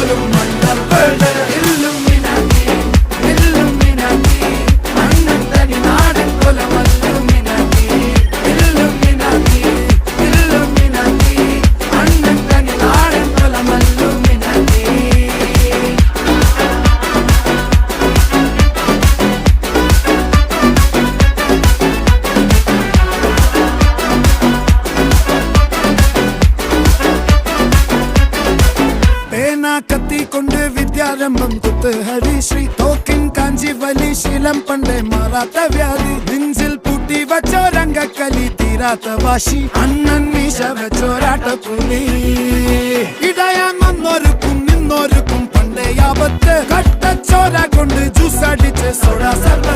പോലും മണ്ണപ്പേട് Illuminati Illuminati അണ്ണൻ തനി നാടൻ കൊലമല്ലുമിനാറ്റി ഇല്ലുമിനാറ്റി ഇല്ലുമിനാറ്റി അണ്ണൻ തനി നാടൻ കൊലമല്ലുമിനാറ്റി. കത്തി കൊണ്ട് വിദ്യാരംഭം കുത്ത് ഹരിശ്രീ തോക്കിൻ കാഞ്ചി വലി ശീലം പണ്ടേ മാറാത്ത വ്യാധി നെഞ്ചിൽ പൂട്ടി വച്ചോരംഗക്കലി തീരാത്ത വാശി അണ്ണൻ മീശ വെച്ചോരാട്ട പുലി ഇടയാൻ വന്നോർക്കും നിന്നോർക്കും പണ്ടേ ആപത്ത് കട്ടച്ചോര കൊണ്ട് ജ്യൂസ് അടിച്ച് സോഡ സർവ